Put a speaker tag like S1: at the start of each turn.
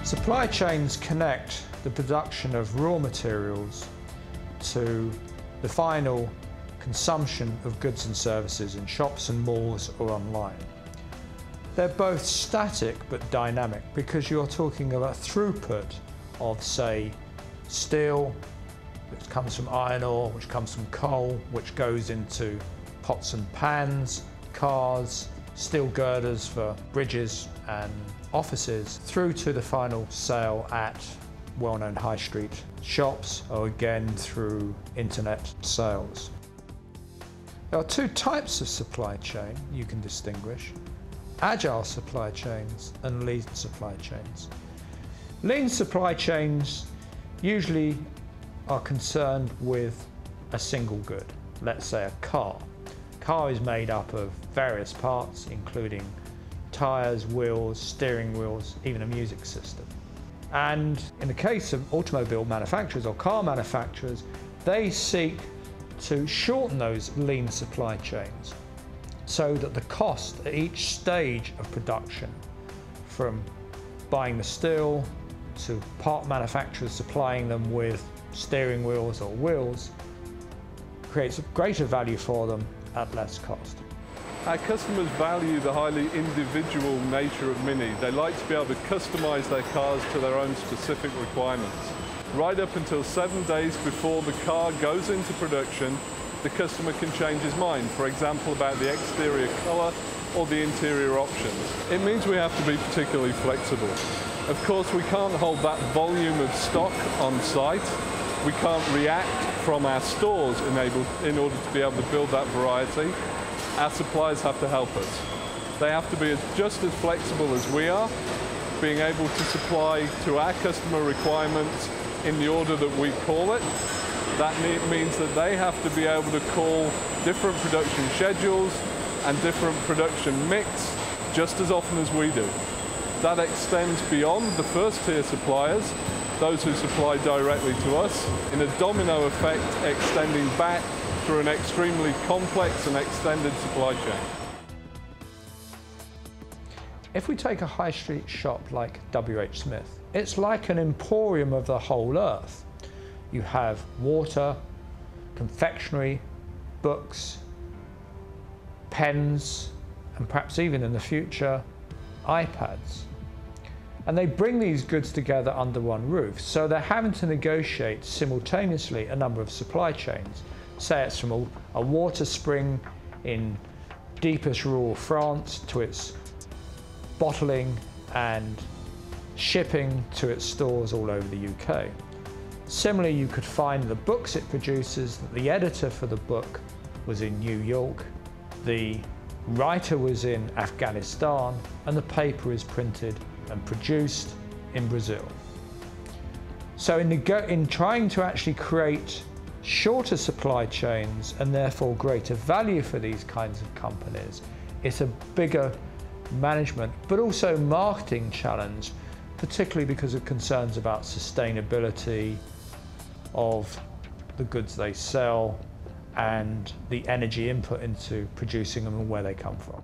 S1: Supply chains connect the production of raw materials to the final consumption of goods and services in shops and malls or online. They're both static but dynamic because you're talking about throughput of, say, steel, which comes from iron ore, which comes from coal, which goes into pots and pans, cars, steel girders for bridges and offices, through to the final sale at well-known high street shops, or again through internet sales. There are two types of supply chain you can distinguish: agile supply chains and lean supply chains. Lean supply chains usually are concerned with a single good, let's say a car. Car is made up of various parts, including tyres, wheels, steering wheels, even a music system. And in the case of automobile manufacturers or car manufacturers, they seek to shorten those lean supply chains so that the cost at each stage of production, from buying the steel to part manufacturers supplying them with steering wheels or wheels, creates greater value for them at less cost.
S2: Our customers value the highly individual nature of Mini. They like to be able to customize their cars to their own specific requirements. Right up until 7 days before the car goes into production, the customer can change his mind, for example, about the exterior color or the interior options. It means we have to be particularly flexible. Of course, we can't hold that volume of stock on site. We can't react from our stores in order to be able to build that variety. Our suppliers have to help us. They have to be just as flexible as we are, being able to supply to our customer requirements in the order that we call it. That means that they have to be able to call different production schedules and different production mix just as often as we do. That extends beyond the first tier suppliers, those who supply directly to us, in a domino effect extending back through an extremely complex and extended supply chain.
S1: If we take a high street shop like WH Smith, it's like an emporium of the whole earth. You have water, confectionery, books, pens, and perhaps even in the future, iPads. And they bring these goods together under one roof, so they're having to negotiate simultaneously a number of supply chains. Say it's from a water spring in deepest rural France to its bottling and shipping to its stores all over the UK. Similarly, you could find the books it produces that the editor for the book was in New York, the writer was in Afghanistan, and the paper is printed and produced in Brazil. So in trying to actually create shorter supply chains and therefore greater value for these kinds of companies, it's a bigger management but also marketing challenge, particularly because of concerns about sustainability of the goods they sell and the energy input into producing them and where they come from.